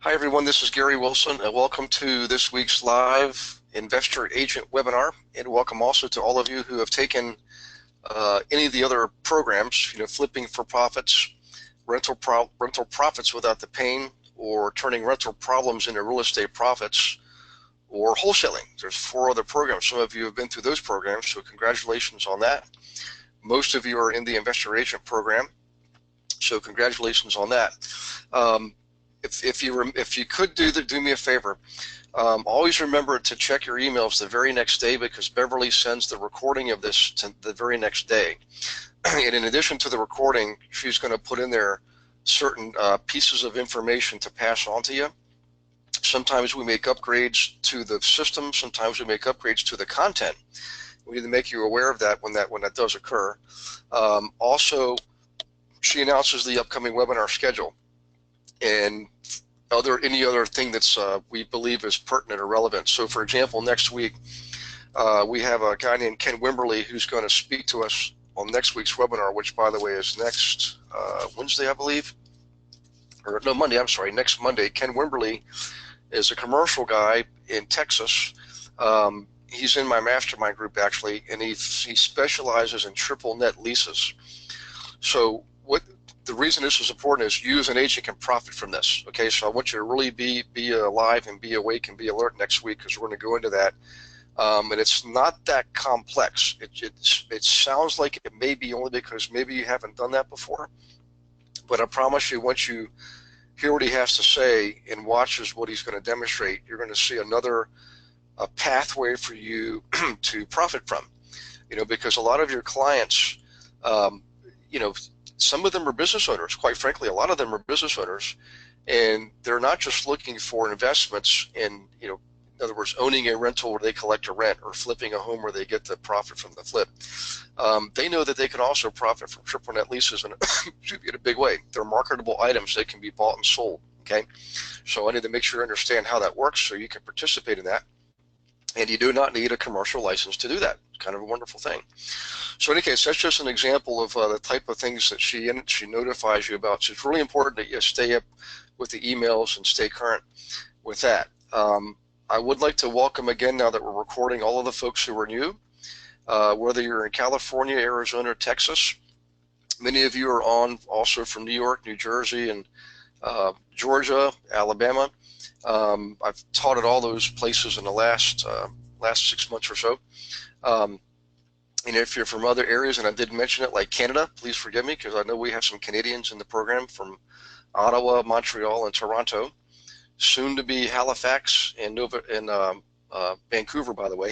Hi everyone, this is Gary Wilson and welcome to this week's live Investor Agent webinar, and welcome also to all of you who have taken any of the other programs, flipping for profits, rental profits without the pain, or turning rental problems into real estate profits, or wholesaling. There's 4 other programs. Some of you have been through those programs, so congratulations on that. Most of you are in the Investor Agent program, so congratulations on that. If you could do me a favor, always remember to check your emails the very next day, because Beverly sends the recording of this to the very next day. And in addition to the recording, she's going to put in there certain pieces of information to pass on to you. Sometimes we make upgrades to the system. Sometimes we make upgrades to the content. We need to make you aware of that when that does occur. Also, she announces the upcoming webinar schedule and any other thing that's we believe is pertinent or relevant. So for example, next week we have a guy named Ken Wimberly who's going to speak to us on next week's webinar, which by the way is next Wednesday, I believe, or no, Monday, I'm sorry, next Monday. Ken Wimberly is a commercial guy in Texas. He's in my mastermind group actually, and he specializes in triple net leases. So the reason this is important is you as an agent can profit from this. Okay, so I want you to really be alive and be awake and be alert next week, because we're going to go into that. And it's not that complex. It sounds like it may be, only because maybe you haven't done that before. But I promise you, once you hear what he has to say and watches what he's going to demonstrate, you're going to see another pathway for you to profit from. Because a lot of your clients, some of them are business owners. Quite frankly, a lot of them are business owners, and they're not just looking for investments in, in other words, owning a rental where they collect a rent, or flipping a home where they get the profit from the flip. They know that they can also profit from triple net leases in a big way. They're marketable items that can be bought and sold. Okay, so I need to make sure you understand how that works so you can participate in that. And you do not need a commercial license to do that. It's kind of a wonderful thing. So in any case, that's just an example of the type of things that she notifies you about. So it's really important that you stay up with the emails and stay current with that. I would like to welcome again, now that we're recording, all of the folks who are new, whether you're in California, Arizona, Texas. Many of you are on also from New York, New Jersey, and Georgia, Alabama. I've taught at all those places in the last 6 months or so. And if you're from other areas, and I did mention it, like Canada, please forgive me, because I know we have some Canadians in the program from Ottawa, Montreal, and Toronto. Soon to be Halifax and Vancouver, by the way.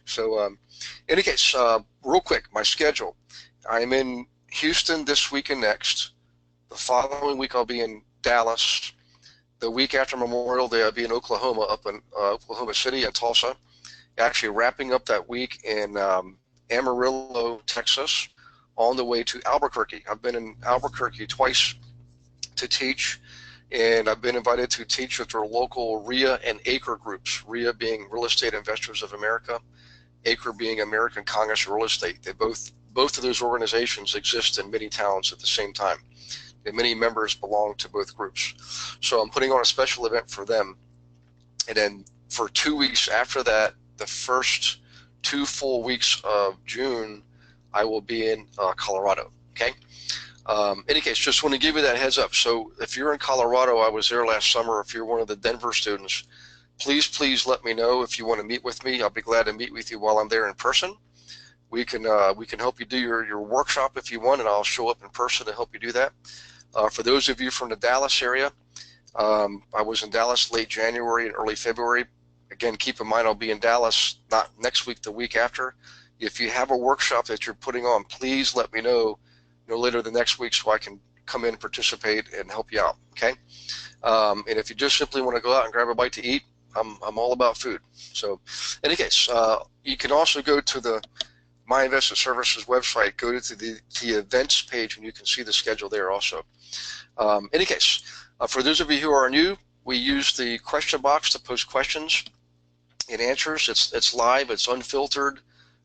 So in any case, real quick, my schedule. I'm in Houston this week and next. The following week I'll be in Dallas. The week after Memorial Day I'll be in Oklahoma, up in Oklahoma City and Tulsa. Actually wrapping up that week in Amarillo, Texas, on the way to Albuquerque. I've been in Albuquerque twice to teach, and I've been invited to teach with their local RIA and ACRE groups, RIA being Real Estate Investors of America, ACRE being American Congress of Real Estate. They both of those organizations exist in many towns at the same time, and many members belong to both groups. So I'm putting on a special event for them, and then for 2 weeks after that, the first 2 full weeks of June, I will be in Colorado. Okay. Any case, just want to give you that heads up. So if you're in Colorado, I was there last summer. If you're one of the Denver students, please let me know if you want to meet with me. I'll be glad to meet with you while I'm there in person. We can help you do your workshop if you want, and I'll show up in person to help you do that. For those of you from the Dallas area, I was in Dallas late January and early February. Again, keep in mind I'll be in Dallas not next week, the week after. If you have a workshop that you're putting on, please let me know no later than next week, so I can come in, participate, and help you out. Okay. And if you just simply want to go out and grab a bite to eat, I'm all about food. So in any case, you can also go to the My Investment Services website, go to the events page, and you can see the schedule there also. In any case, for those of you who are new, we use the question box to post questions and answers. It's live, it's unfiltered,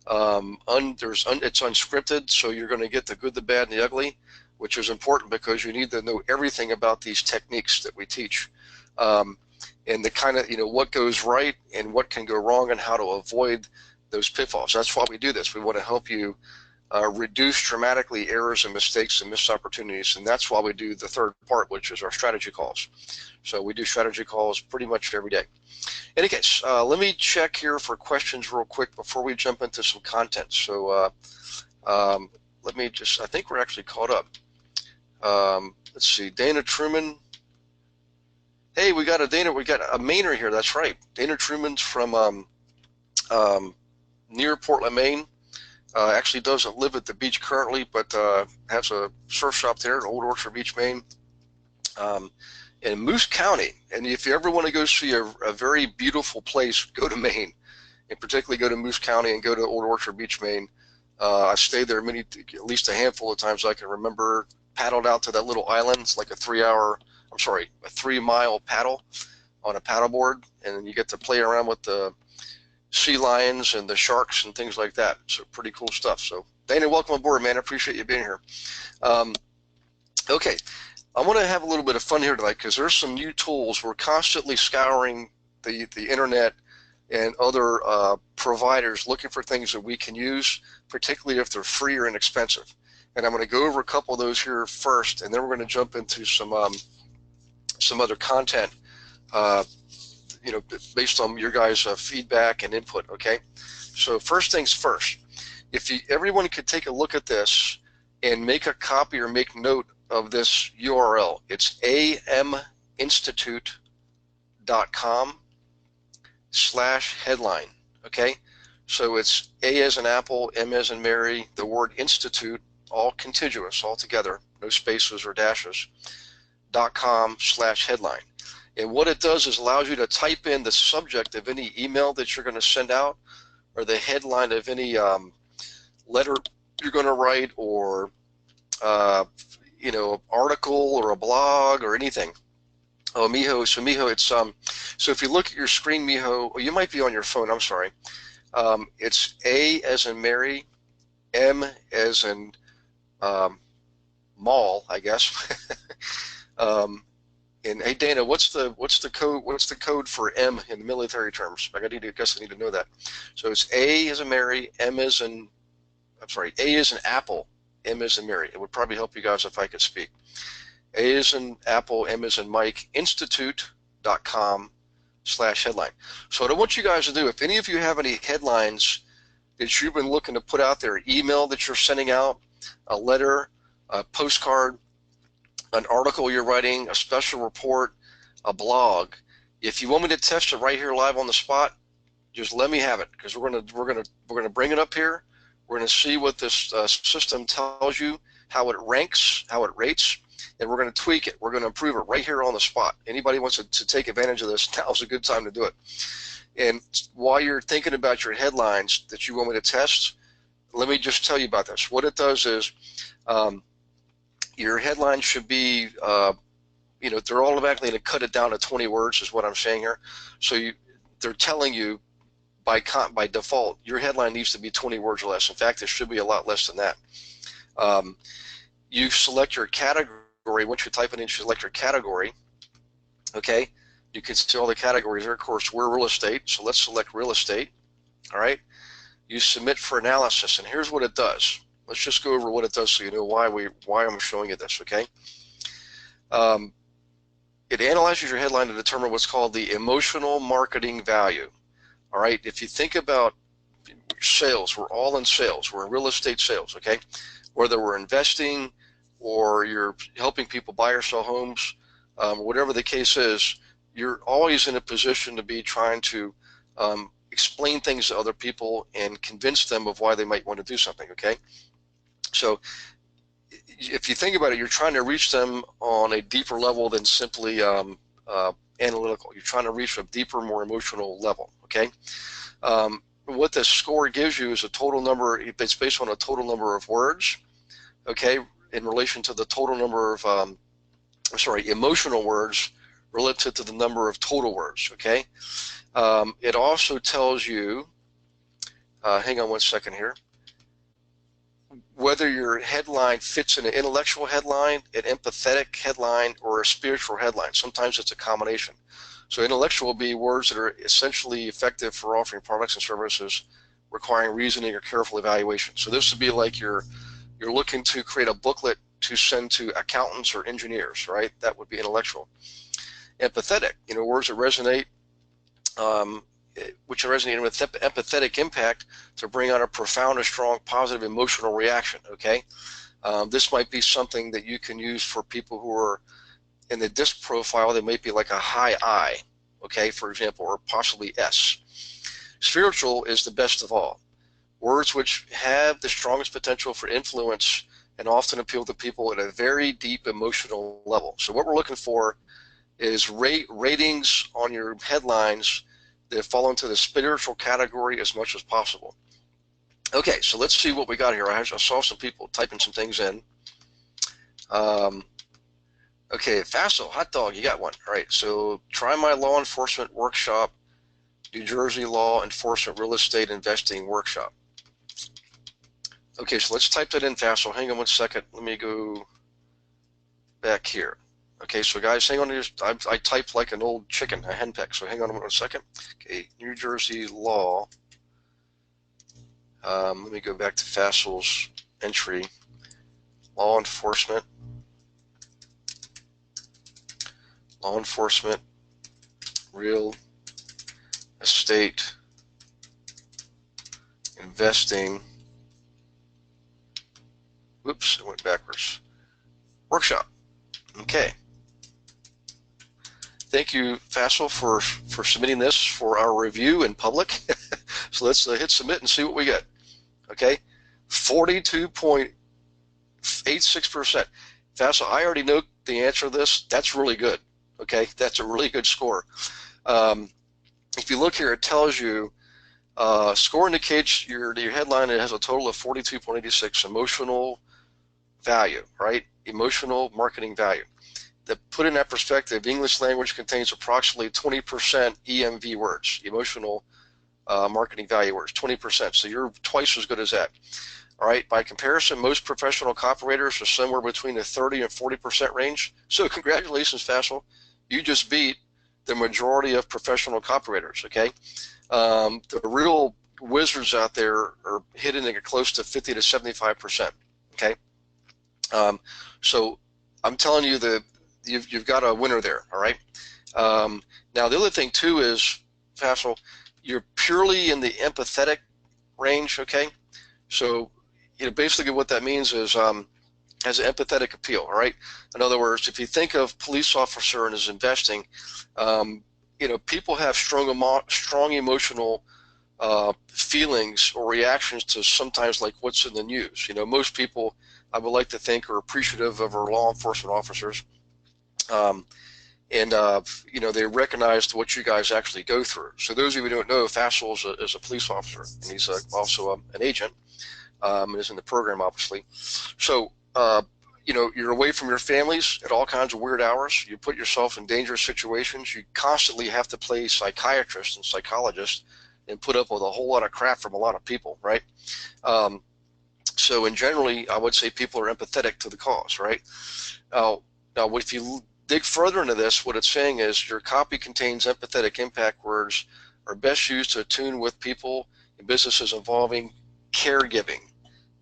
it's unscripted, so you're going to get the good, the bad, and the ugly. which is important because you need to know everything about these techniques that we teach, and the kind of, what goes right and what can go wrong and how to avoid those pitfalls. That's why we do this. We want to help you reduce dramatically errors and mistakes and missed opportunities, and that's why we do the third part, which is our strategy calls. So we do strategy calls pretty much every day. In any case, let me check here for questions real quick before we jump into some content. So let me just, I think we're actually caught up. Let's see, Dana Truman. Hey, we got a Mainer here. That's right. Dana Truman's from near Portland, Maine. Actually doesn't live at the beach currently, but has a surf shop there in Old Orchard Beach, Maine, in Moose County. And if you ever want to go see a very beautiful place, go to Maine, and particularly go to Moose County and go to Old Orchard Beach, Maine. I stayed there at least a handful of times I can remember. Paddled out to that little island. It's like a 3-mile paddle on a paddleboard, and then you get to play around with the sea lions and the sharks and things like that. So pretty cool stuff. So Dana, welcome aboard, man. I appreciate you being here. Okay, I want to have a little bit of fun here tonight because there's some new tools. We're constantly scouring the internet and other providers looking for things that we can use, particularly if they're free or inexpensive. And I'm going to go over a couple of those here first, and then we're going to jump into some other content, based on your guys' feedback and input. Okay, so first things first, if everyone could take a look at this and make a copy or make note of this URL. It's aminstitute.com/headline. Okay, so it's A as in Apple, M as in Mary, the word institute, all contiguous, all together, no spaces or dashes, .com/headline. And what it does is allows you to type in the subject of any email that you're going to send out, or the headline of any letter you're going to write, or article or a blog or anything. Oh, Miho. So Miho, it's so if you look at your screen, Miho, or you might be on your phone. I'm sorry. It's A as in Mary, M as in mall, I guess. And hey, Dana, what's the code? What's the code for M in military terms? I guess I need to know that. So it's A as in Mary, A as in Apple, M as in Mary. It would probably help you guys if I could speak. A as in Apple, M as in Mike, institute.com/headline. So what I want you guys to do, if any of you have any headlines that you've been looking to put out there, email that you're sending out, a letter, a postcard, an article you're writing, a special report, a blog. If you want me to test it right here live on the spot, just let me have it, because we're gonna bring it up here. We're gonna see what this system tells you, how it ranks, how it rates, and we're gonna tweak it. We're gonna improve it right here on the spot. Anybody wants to take advantage of this, now's a good time to do it. And while you're thinking about your headlines that you want me to test, let me just tell you about this. What it does is, your headline should be, they're automatically going to cut it down to 20 words is what I'm saying here. So they're telling you by default, your headline needs to be 20 words or less. In fact, it should be a lot less than that. You select your category. Once you type it in, you select your category. Okay, you can see all the categories there. Of course, we're real estate, so let's select real estate. All right, you submit for analysis, and here's what it does. Let's just go over what it does so you know why I'm showing you this, okay? It analyzes your headline to determine what's called the emotional marketing value. All right, if you think about sales, we're all in sales. We're in real estate sales, okay? Whether we're investing or you're helping people buy or sell homes, whatever the case is, you're always in a position to be trying to explain things to other people and convince them of why they might want to do something, okay? So if you think about it, you're trying to reach them on a deeper level than simply analytical. You're trying to reach a deeper, more emotional level, okay? What the score gives you is a total number. It's based on a total number of words, okay, in relation to the total number of, emotional words relative to the number of total words, okay? It also tells you, hang on one second here, whether your headline fits in an intellectual headline, an empathetic headline, or a spiritual headline. Sometimes it's a combination. So intellectual will be words that are essentially effective for offering products and services requiring reasoning or careful evaluation. So this would be like you're looking to create a booklet to send to accountants or engineers, right? That would be intellectual. Empathetic, words that resonate, which are resonating with empathetic impact to bring on a profound or strong positive emotional reaction, okay? This might be something that you can use for people who are in the DISC profile. They might be like a high I, okay, for example, or possibly S. Spiritual is the best of all. Words which have the strongest potential for influence and often appeal to people at a very deep emotional level. So what we're looking for is ratings on your headlines that fall into the spiritual category as much as possible. Okay, so let's see what we got here. I saw some people typing some things in. Okay, Fassel, hot dog, you got one. All right, so try my law enforcement workshop, New Jersey law enforcement real estate investing workshop. Okay, so let's type that in, Fassel. Hang on one second. Let me go back here. Okay, so guys, hang on. I typed like an old chicken, a henpeck. So hang on one second. Okay, New Jersey law. Let me go back to Fassel's entry. Law enforcement. Law enforcement, real estate, investing. Whoops, it went backwards. Workshop. Okay. Thank you, Fassel, for submitting this for our review in public. So let's hit submit and see what we get. Okay, 42.86%. Fassel, I already know the answer to this. That's really good. Okay, that's a really good score. If you look here, it tells you score indicates your headline. It has a total of 42.86 emotional value, right? Emotional marketing value. To put in that perspective, English language contains approximately 20% EMV words, emotional marketing value words, 20%. So you're twice as good as that. All right. By comparison, most professional copywriters are somewhere between the 30 and 40% range. So congratulations, Fassel. You just beat the majority of professional copywriters. Okay. The real wizards out there are hitting it close to 50 to 75%. Okay. So I'm telling you that you've got a winner there. All right. Now the other thing too is, Fassel, you're purely in the empathetic range. Okay. So basically what that means is has an empathetic appeal. All right. In other words, if you think of police officer and his investing, people have strong emotional feelings or reactions to sometimes like what's in the news. Most people, I would like to think, are appreciative of our law enforcement officers. They recognize what you guys actually go through. So those of you who don't know, Fassel is a police officer, and he's also an agent, and is in the program, obviously. So, you're away from your families at all kinds of weird hours. You put yourself in dangerous situations. You constantly have to play psychiatrist and psychologist and put up with a whole lot of crap from a lot of people, right? So, generally, I would say people are empathetic to the cause, right? Now, if you dig further into this, what it's saying is your copy contains empathetic impact words are best used to attune with people and businesses involving caregiving,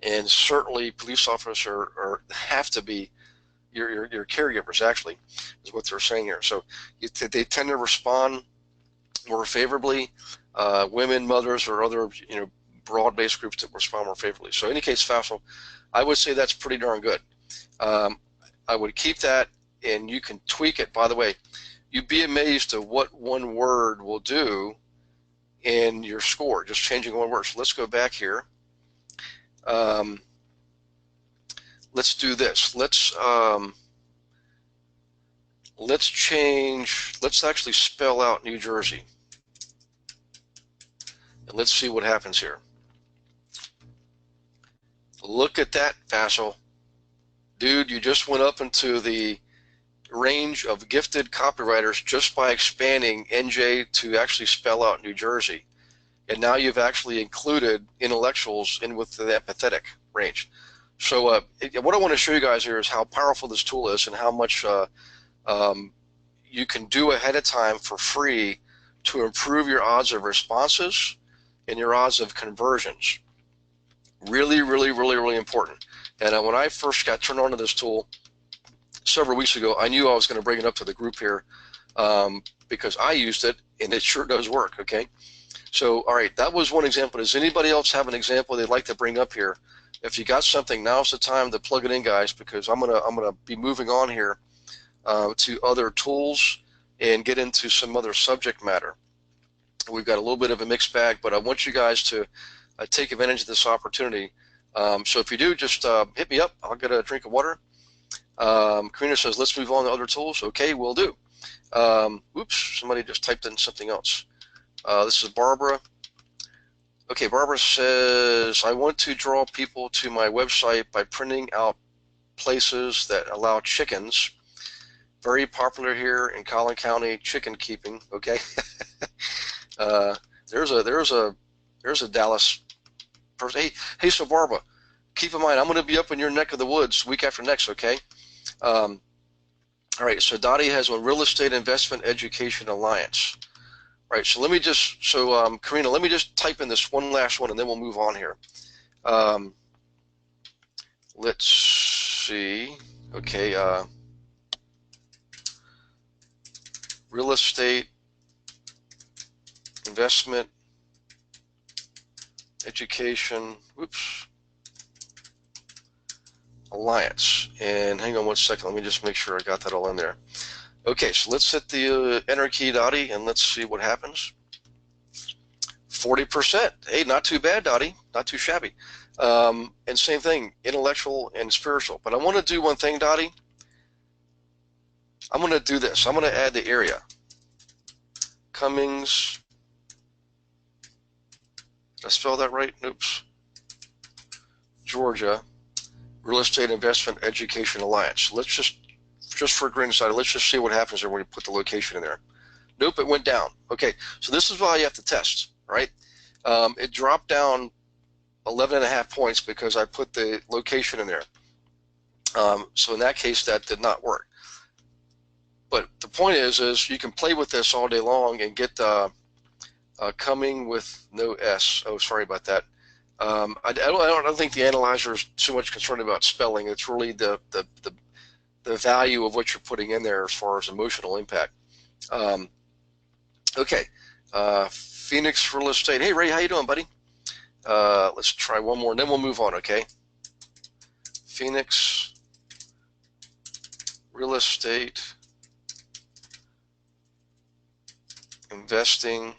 and certainly police officers have to be your caregivers. Actually, is what they're saying here. So they tend to respond more favorably. Women, mothers, or other broad-based groups that respond more favorably. So in any case, Fassel, I would say that's pretty darn good. I would keep that, and you can tweak it. By the way, you'd be amazed at what one word will do in your score, just changing one word. So let's go back here. Let's do this. Let's actually spell out New Jersey, and let's see what happens here. Look at that, Fassel. Dude, you just went up into the range of gifted copywriters just by expanding NJ to actually spell out New Jersey. And now you've actually included intellectuals in with the empathetic range. So what I want to show you guys here is how powerful this tool is and how much um, you can do ahead of time for free to improve your odds of responses and your odds of conversions. Really, really, really, really important. And when I first got turned on to this tool several weeks ago, I knew I was going to bring it up to the group here because I used it, and it sure does work, okay? So, all right, that was one example. Does anybody else have an example they'd like to bring up here? If you got something, now's the time to plug it in, guys, because I'm gonna be moving on here to other tools and get into some other subject matter. We've got a little bit of a mixed bag, but I want you guys to take advantage of this opportunity. So if you do, just hit me up. I'll get a drink of water. Karina says, let's move on to other tools. Okay, will do. Oops, somebody just typed in something else. This is Barbara. Okay, Barbara says, I want to draw people to my website by printing out places that allow chickens. Very popular here in Collin County, chicken keeping. Okay, there's a Dallas person. Hey, so Barbara, keep in mind, I'm going to be up in your neck of the woods week after next. Okay. All right. So Dottie has one, Real Estate Investment Education Alliance. Right, so let me just, Karina, let me just type in this one last one and then we'll move on here. Let's see, okay, Real Estate Investment Education, Alliance. And hang on one second, let me just make sure I got that all in there. Okay, so let's hit the enter key, Dottie, and let's see what happens. 40%. Hey, not too bad, Dottie. Not too shabby. And same thing, intellectual and spiritual. But I want to do one thing, Dottie. I'm going to do this. I'm going to add the area. Cummings. Did I spell that right? Oops. Georgia. Real Estate Investment Education Alliance. Let's just for a grain of salt, let's just see what happens there when we put the location in there. Nope, it went down. Okay, so this is why you have to test, right? It dropped down 11.5 points because I put the location in there. So in that case, that did not work. But the point is you can play with this all day long and get coming with no S. Oh, sorry about that. I don't think the analyzer is too much concerned about spelling. It's really the value of what you're putting in there as far as emotional impact. Okay, Phoenix Real Estate. Hey, Ray, how you doing, buddy? Let's try one more, and then we'll move on, okay? Phoenix Real Estate Investing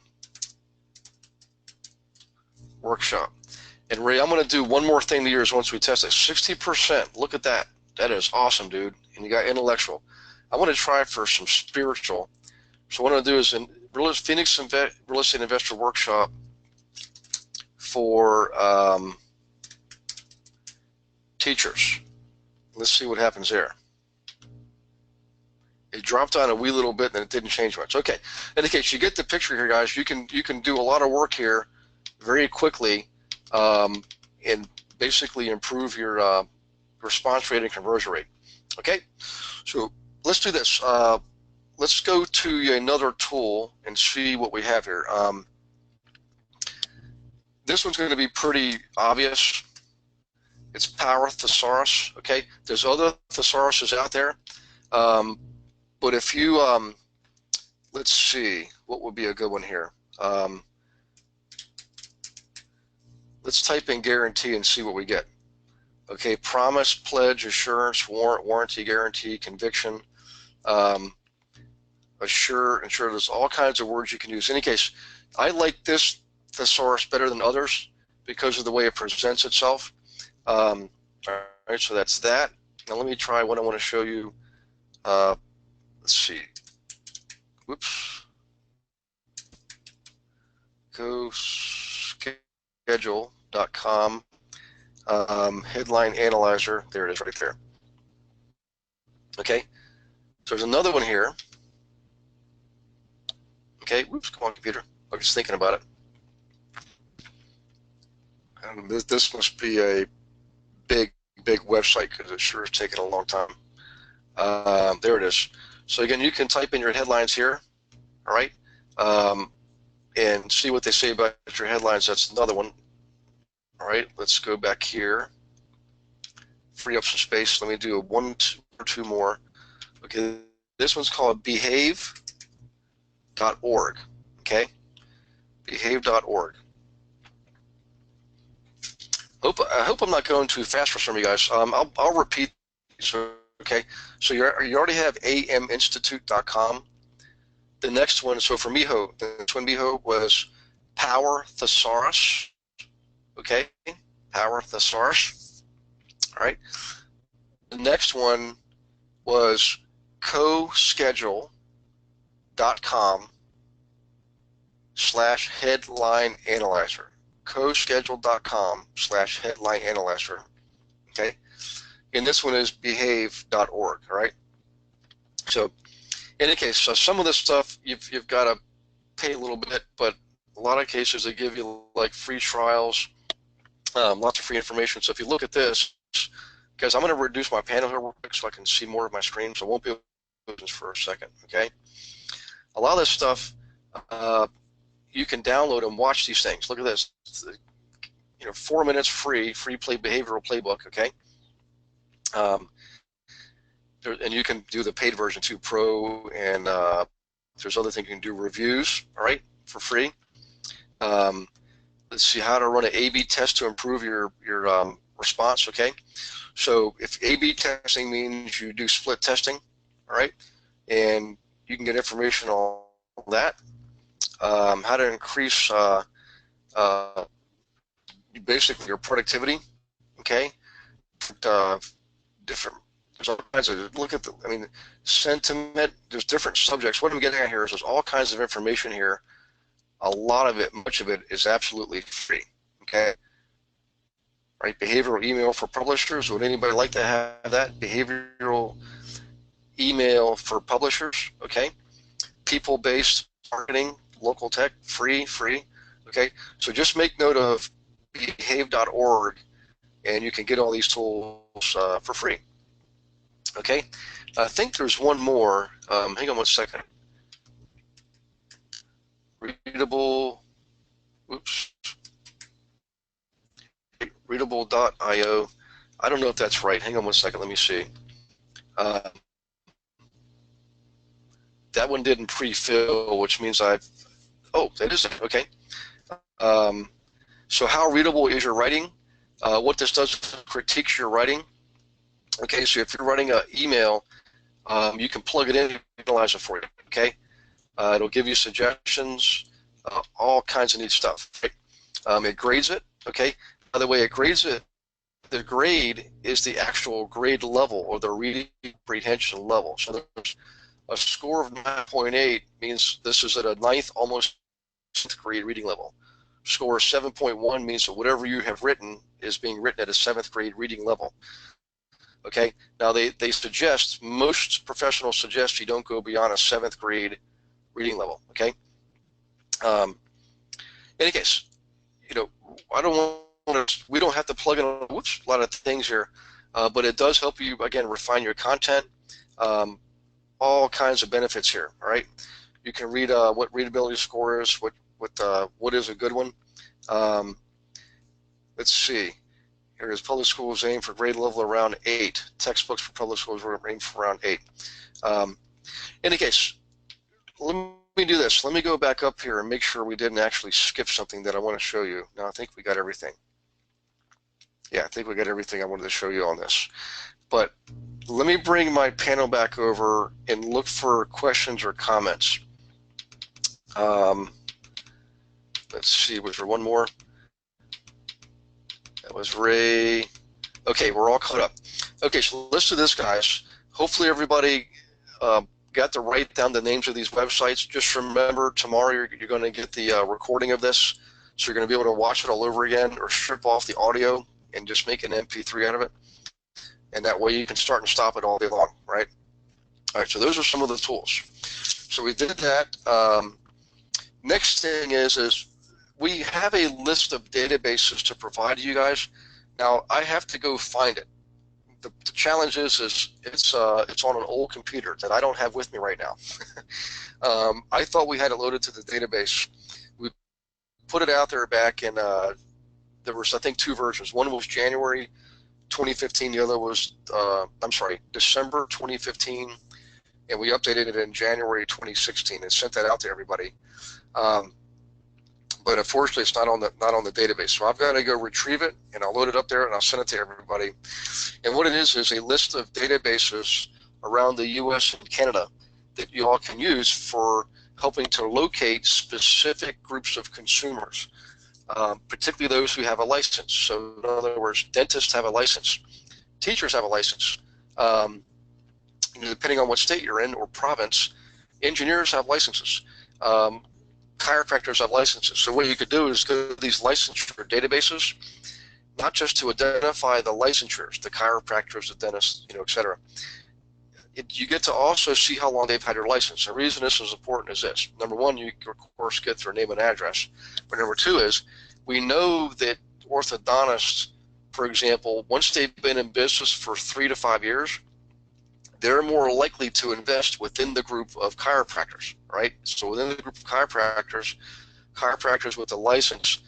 Workshop. And Ray, I'm going to do one more thing to yours once we test it. 60%. Look at that. That is awesome, dude. And you got intellectual. I want to try for some spiritual. So what I'm going to do is in Phoenix Real Estate Investor Workshop for teachers. Let's see what happens there. It dropped down a wee little bit and it didn't change much. Okay. In any case, you get the picture here, guys. You can do a lot of work here very quickly and basically improve your response rate and conversion rate. Okay, so let's do this. Let's go to another tool and see what we have here. This one's going to be pretty obvious. It's Power Thesaurus. Okay, there's other thesauruses out there, but if you let's see, what would be a good one here. Let's type in guarantee and see what we get. Okay, promise, pledge, assurance, warrant, warranty, guarantee, conviction, assure, ensure. There's all kinds of words you can use. In any case, I like this thesaurus better than others because of the way it presents itself. All right, so that's that. Now let me try what I want to show you. Let's see. Whoops. Go schedule.com. Headline analyzer. There it is right there. Okay. So there's another one here. Okay. Whoops. Come on, computer. I'm just thinking about it. And this must be a big big website because it sure is taking a long time. There it is. So again, you can type in your headlines here, all right, and see what they say about your headlines. That's another one. All right, let's go back here. Free up some space. Let me do one or two more. Okay, this one's called behave.org. Okay, behave.org. I hope I'm not going too fast for some of you guys. I'll repeat. So, okay, so you already have aminstitute.com. The next one, so for Miho, the next one Miho was Power Thesaurus. Okay, Power Thesaurus. All right. The next one was coschedule.com/headline analyzer. coschedule.com/headline analyzer. Okay. And this one is behave.org. All right. So in any case, so some of this stuff you've got to pay a little bit, but a lot of cases they give you like free trials, lots of free information. So if you look at this, guys, I'm going to reduce my panel here real quick so I can see more of my screen. So I won't be able to do this for a second. Okay. A lot of this stuff you can download and watch these things. Look at this. 4 minutes free play behavioral playbook. Okay. And you can do the paid version too, Pro, and there's other things you can do, reviews, all right, for free. Let's see how to run an A/B test to improve your response. Okay, so if A/B testing means you do split testing, all right, and you can get information on that. How to increase basically your productivity. Okay, different. There's all kinds of, look at the, sentiment, there's different subjects. What I'm getting at here is there's all kinds of information here. A lot of it, much of it is absolutely free, okay? Right, behavioral email for publishers. Would anybody like to have that? Behavioral email for publishers, okay? People-based marketing, local tech, free, okay? So just make note of behave.org and you can get all these tools for free. Okay, I think there's one more. Hang on one second. Readable, oops. Readable.io. I don't know if that's right. Hang on one second. Let me see. That one didn't pre-fill, which means oh, that is it. Okay. So how readable is your writing? What this does is critiques your writing. Okay, so if you're writing an email, you can plug it in and analyze it for you, okay? It'll give you suggestions, all kinds of neat stuff. Right? It grades it, okay? By the way, it grades it. The grade is the actual grade level or the reading comprehension level. So there's a score of 9.8 means this is at a 9th, almost 7th grade reading level. Score 7.1 means that whatever you have written is being written at a 7th grade reading level. Okay, now they suggest, most professionals suggest you don't go beyond a 7th grade reading level, okay? In any case, I don't want to, we don't have to plug in a lot of things here, but it does help you, again, refine your content, all kinds of benefits here, all right? You can read what readability score is, what is a good one. Let's see. Here is public schools aim for grade level around 8. Textbooks for public schools were aimed for around 8. In any case, let me do this. Let me go back up here and make sure we didn't actually skip something that I want to show you. No, I think we got everything. Yeah, I think we got everything I wanted to show you on this. But let me bring my panel back over and look for questions or comments. Let's see, was there one more? That was Ray. Okay, we're all caught up. Okay, so let's do this, guys. Hopefully everybody got to write down the names of these websites. Just remember, tomorrow you're going to get the recording of this, so you're going to be able to watch it all over again or strip off the audio and just make an MP3 out of it. And that way you can start and stop it all day long, right? All right, so those are some of the tools. So we did that. Next thing is we have a list of databases to provide to you guys. Now, I have to go find it, the challenge is it's on an old computer that I don't have with me right now. I thought we had it loaded to the database. We put it out there back in, there was, I think, 2 versions. One was January 2015. The other was, I'm sorry, December 2015. And we updated it in January 2016 and sent that out to everybody. But unfortunately, it's not on the database. So I've got to go retrieve it, and I'll load it up there, and I'll send it to everybody. And what it is a list of databases around the U.S. and Canada that you all can use for helping to locate specific groups of consumers, particularly those who have a license. So in other words, dentists have a license, teachers have a license. Depending on what state you're in or province, engineers have licenses. Chiropractors have licenses. So what you could do is go to these licensure databases, not just to identify the licensures, the chiropractors, the dentists, et cetera. You get to also see how long they've had your license. The reason this is important is this. Number one, you of course get their name and address. But number two is, we know that orthodontists, for example, once they've been in business for 3 to 5 years, they're more likely to invest within the group of chiropractors, right? So within the group of chiropractors with a license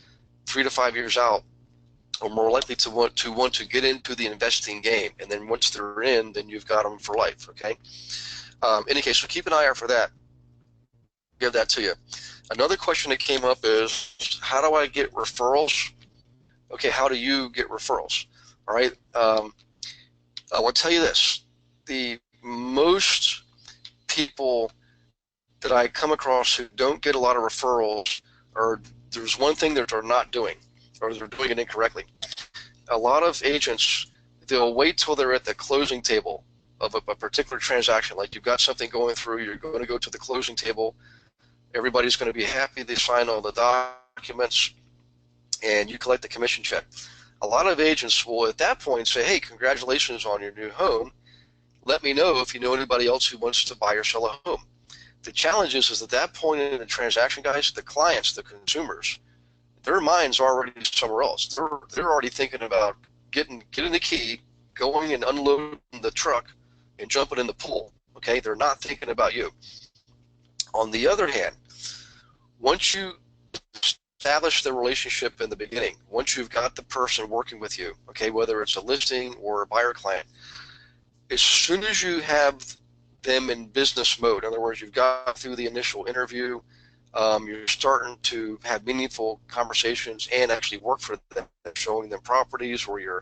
3 to 5 years out are more likely to want to get into the investing game. And then once they're in, then you've got them for life, okay? In any case, so keep an eye out for that. Give that to you. Another question that came up is, how do I get referrals? Okay, how do you get referrals? All right, I will tell you this. The most people that I come across who don't get a lot of referrals, or there's one thing that they're not doing, or they're doing it incorrectly. A lot of agents, they'll wait till they're at the closing table of a particular transaction. Like you've got something going through, you're going to go to the closing table, everybody's going to be happy, they sign all the documents, and you collect the commission check. A lot of agents will at that point say, hey, congratulations on your new home. Let me know if you know anybody else who wants to buy or sell a home. The challenge is at that point in the transaction, guys, the clients, the consumers, their mind's already somewhere else. They're already thinking about getting the key, going and unloading the truck, and jumping in the pool. Okay, they're not thinking about you. On the other hand, once you establish the relationship in the beginning, once you've got the person working with you, okay, whether it's a listing or a buyer client, as soon as you have them in business mode, in other words, you've got through the initial interview, you're starting to have meaningful conversations and actually work for them, showing them properties, or you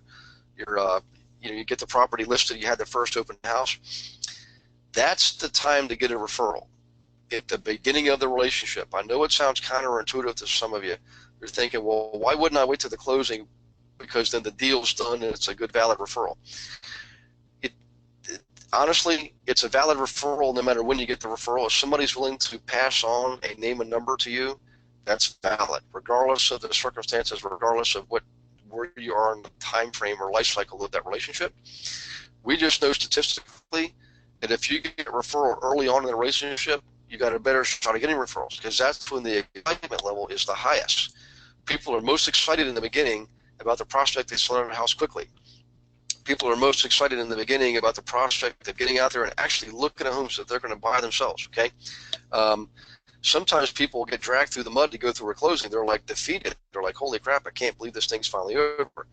get the property listed, you had the first open house. That's the time to get a referral at the beginning of the relationship. I know it sounds counterintuitive to some of you. You're thinking, well, why wouldn't I wait to the closing, because then the deal's done and it's a good, valid referral. Honestly, it's a valid referral no matter when you get the referral. If somebody's willing to pass on a name and number to you, that's valid, regardless of the circumstances, regardless of where you are in the time frame or life cycle of that relationship. We just know statistically that if you get a referral early on in the relationship, you got a better shot of getting referrals, because that's when the excitement level is the highest. People are most excited in the beginning about the prospect they sell their house quickly. People are most excited in the beginning about the prospect of getting out there and actually looking at homes that they're going to buy themselves, okay? Sometimes people get dragged through the mud to go through a closing. They're like defeated. They're like, holy crap, I can't believe this thing's finally over,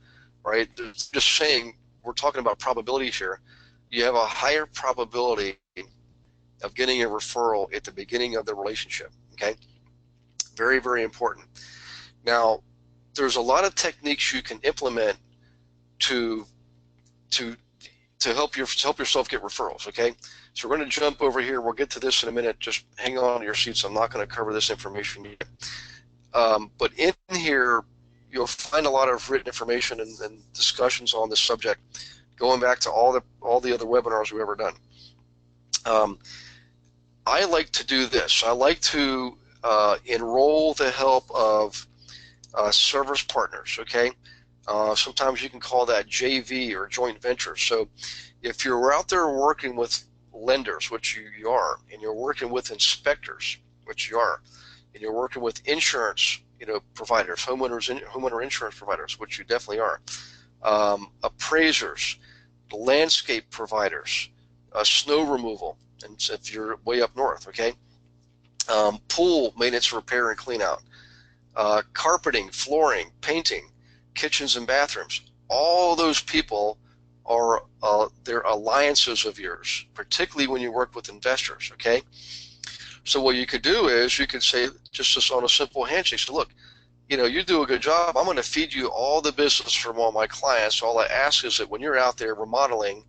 right? Just saying, we're talking about probabilities here. You have a higher probability of getting a referral at the beginning of the relationship, okay? Very, very important. Now, there's a lot of techniques you can implement to help yourself get referrals, okay? So we're going to jump over here. We'll get to this in a minute. Just hang on to your seats. I'm not going to cover this information yet. But in here, you'll find a lot of written information and discussions on this subject, going back to all the other webinars we've ever done. I like to do this. I like to enroll the help of service partners, okay? Sometimes you can call that JV or joint venture. So if you're out there working with lenders, which you are, and you're working with inspectors, which you are, and you're working with insurance, providers, homeowner insurance providers, which you definitely are, appraisers, landscape providers, snow removal, and if you're way up north, okay, pool maintenance, repair, and clean out, carpeting, flooring, painting, kitchens and bathrooms. All those people are they're alliances of yours, particularly when you work with investors, okay? So what you could do is you could say, just on a simple handshake, say, look, you do a good job. I'm going to feed you all the business from all my clients. All I ask is that when you're out there remodeling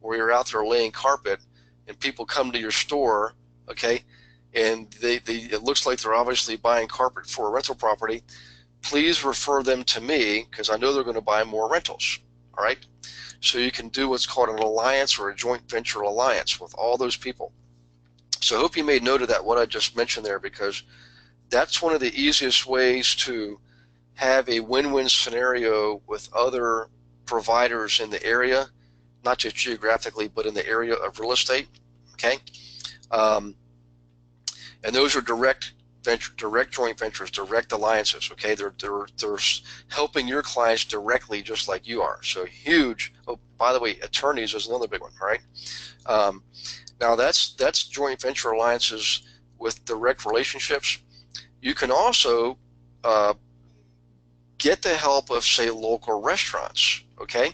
or you're out there laying carpet and people come to your store, okay, and it looks like they're obviously buying carpet for a rental property, please refer them to me because I know they're going to buy more rentals, all right? So you can do what's called an alliance or a joint venture alliance with all those people. So I hope you made note of that, what I just mentioned there, because that's one of the easiest ways to have a win-win scenario with other providers in the area, not just geographically, but in the area of real estate, okay? And those are direct joint ventures, direct alliances, okay? They're helping your clients directly just like you are. So huge. Oh, by the way, attorneys is another big one, all right? Now that's joint venture alliances with direct relationships. You can also get the help of, say, local restaurants, okay?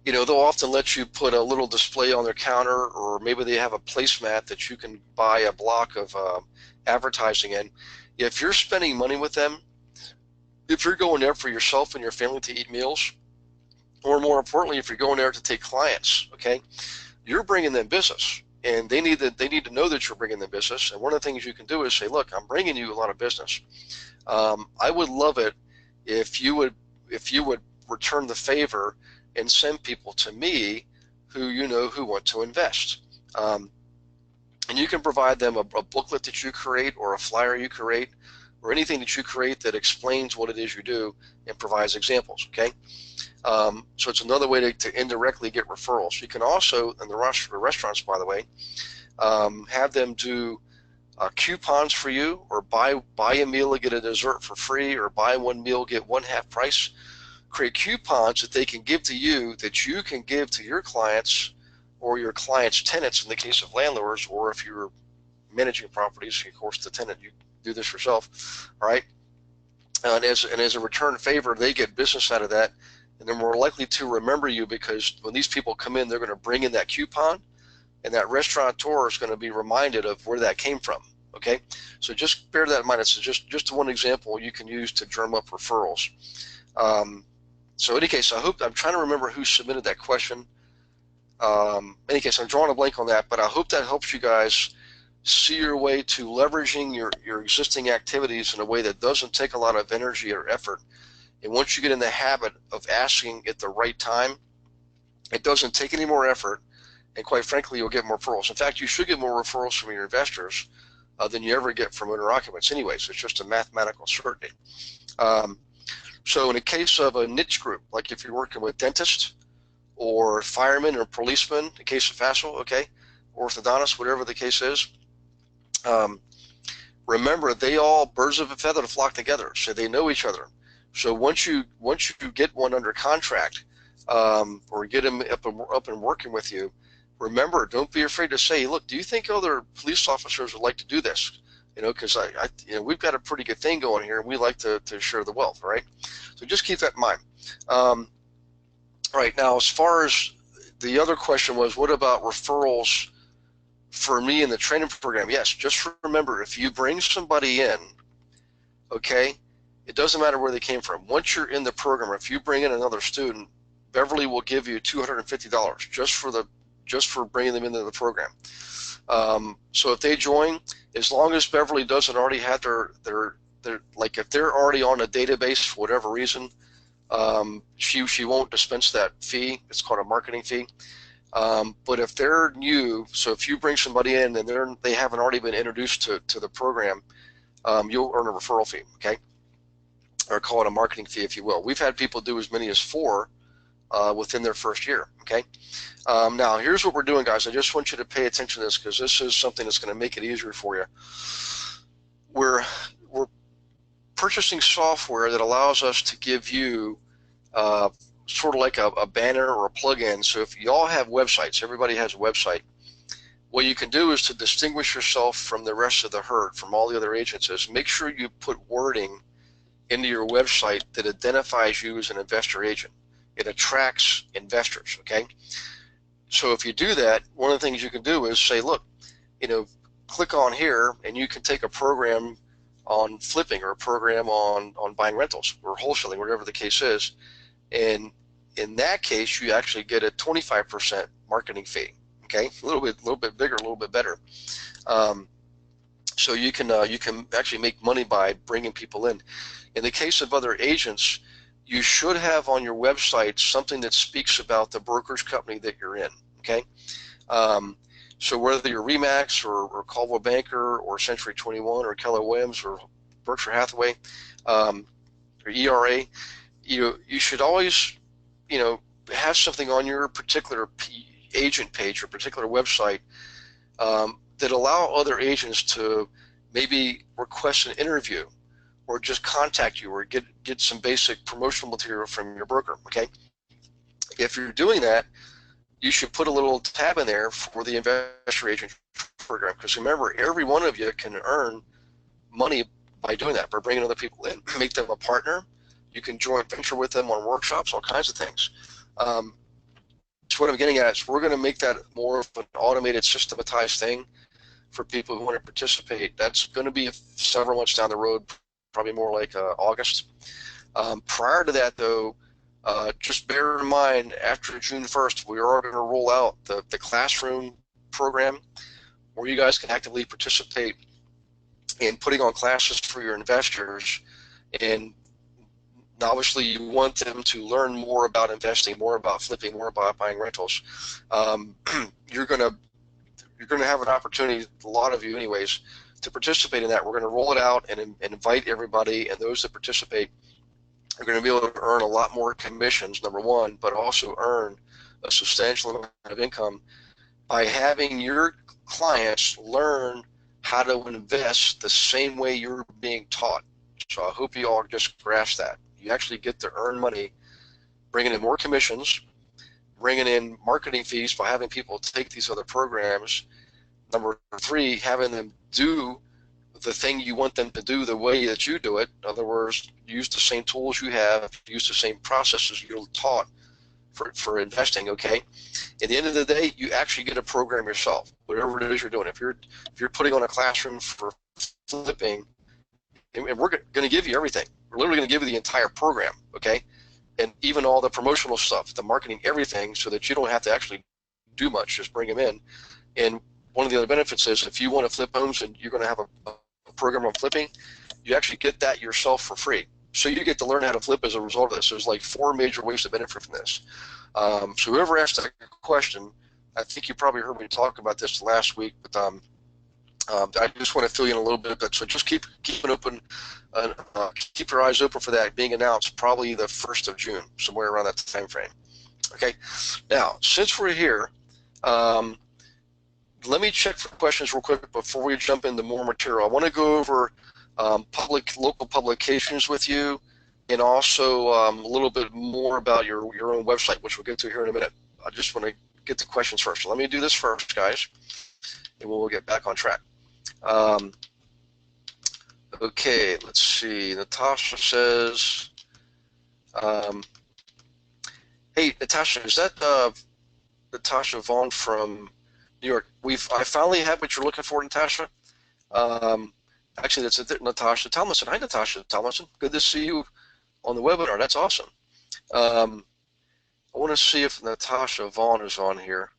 They'll often let you put a little display on their counter, or maybe they have a placemat that you can buy a block of advertising in. If you're spending money with them, if you're going there for yourself and your family to eat meals, or more importantly, if you're going there to take clients, okay, you're bringing them business, and they need to know that you're bringing them business. And one of the things you can do is say, look, I'm bringing you a lot of business. I would love it if you would return the favor and send people to me who want to invest. And you can provide them a booklet that you create, or a flyer you create, or anything that you create that explains what it is you do and provides examples, okay? So it's another way to indirectly get referrals. You can also, in the restaurants, by the way, have them do coupons for you, or buy a meal and get a dessert for free, or buy one meal, get one half price. Create coupons that they can give to you, that you can give to your clients or your clients' tenants in the case of landlords, or if you're managing properties, of course, the tenant, you do this yourself, all right? And as a return favor, they get business out of that, and they're more likely to remember you, because when these people come in, they're going to bring in that coupon, and that restaurateur is going to be reminded of where that came from, okay? So just bear that in mind. It's just one example you can use to drum up referrals. So in any case, I'm trying to remember who submitted that question. In any case, I'm drawing a blank on that, but I hope that helps you guys see your way to leveraging your existing activities in a way that doesn't take a lot of energy or effort. And once you get in the habit of asking at the right time, it doesn't take any more effort, and quite frankly, you'll get more referrals. In fact, you should get more referrals from your investors than you ever get from owner occupants anyway, so it's just a mathematical certainty. So in the case of a niche group, like if you're working with dentists or firemen or policemen, in the case of FASL, okay, orthodontists, whatever the case is, remember, they all, birds of a feather flock together, so they know each other. So once you get one under contract, or get them up and working with you, remember, don't be afraid to say, look, do you think other police officers would like to do this? Because we've got a pretty good thing going here, and we like to share the wealth, right? So just keep that in mind. All right, now as far as the other question was, what about referrals for me in the training program? Yes, just remember, if you bring somebody in, okay, it doesn't matter where they came from. Once you're in the program, if you bring in another student, Beverly will give you $250 just for bringing them into the program. So if they join, as long as Beverly doesn't already have their like, if they're already on a database for whatever reason, she won't dispense that fee. It's called a marketing fee. But if they're new, so if you bring somebody in and they haven't already been introduced to the program, you'll earn a referral fee, okay? Or call it a marketing fee, if you will. We've had people do as many as 4 within their first year, okay? Now, here's what we're doing, guys. I just want you to pay attention to this, because this is something that's going to make it easier for you. We're purchasing software that allows us to give you sort of like a banner or a plug-in. So if you all have websites, everybody has a website, what you can do is to distinguish yourself from the rest of the herd, from all the other agents, is make sure you put wording into your website that identifies you as an investor agent. It attracts investors, okay? So if you do that, one of the things you can do is say, look, click on here and you can take a program on flipping or a program on buying rentals or wholesaling, whatever the case is. And in that case, you actually get a 25% marketing fee, okay? A little bit bigger, a little bit better. So you can actually make money by bringing people in. In the case of other agents, you should have on your website something that speaks about the brokerage company that you're in, okay? So whether you're Remax or Coldwell Banker or Century 21 or Keller Williams or Berkshire Hathaway or ERA, you should always, have something on your particular agent page or particular website that allow other agents to maybe request an interview or just contact you or get some basic promotional material from your broker, okay? If you're doing that, you should put a little tab in there for the investor agent program, because remember, every one of you can earn money by doing that, by bringing other people in, make them a partner. You can joint venture with them on workshops, all kinds of things. So what I'm getting at is we're going to make that more of an automated, systematized thing for people who want to participate. That's going to be several months down the road, probably more like August. Prior to that, though, just bear in mind, after June 1st, we are going to roll out the classroom program where you guys can actively participate in putting on classes for your investors. And obviously, you want them to learn more about investing, more about flipping, more about buying rentals. You're going to have an opportunity, a lot of you anyways, to participate in that. We're going to roll it out and invite everybody, and those that participate are going to be able to earn a lot more commissions, number one, but also earn a substantial amount of income by having your clients learn how to invest the same way you're being taught. So I hope you all just grasp that. You actually get to earn money, bringing in more commissions, bringing in marketing fees by having people take these other programs. Number three, having them do the thing you want them to do the way that you do it. In other words, use the same tools you have, use the same processes you're taught for investing, okay? At the end of the day, you actually get a program yourself, whatever it is you're doing. If you're putting on a classroom for flipping, and we're going to give you everything. We're literally going to give you the entire program, okay? And even all the promotional stuff, the marketing, everything, so that you don't have to actually do much, just bring them in. And one of the other benefits is if you want to flip homes and you're going to have a program on flipping, you actually get that yourself for free. So you get to learn how to flip as a result of this. There's like 4 major ways to benefit from this. So whoever asked that question, I think you probably heard me talk about this last week, but I just want to fill you in a little bit. So just keep it open, keep your eyes open for that being announced probably the 1st of June, somewhere around that time frame. Okay. Now, since we're here, let me check for questions real quick before we jump into more material. I want to go over local publications with you, and also a little bit more about your own website, which we'll get to here in a minute. I just want to get the questions first. So let me do this first, guys, and we'll get back on track. Okay, let's see. Natasha says, hey, Natasha, is that Natasha Vaughn from New York? I finally have what you're looking for, Natasha. Actually, that's Natasha Tomlinson. Hi, Natasha Tomlinson. Good to see you on the webinar. That's awesome. I want to see if Natasha Vaughn is on here.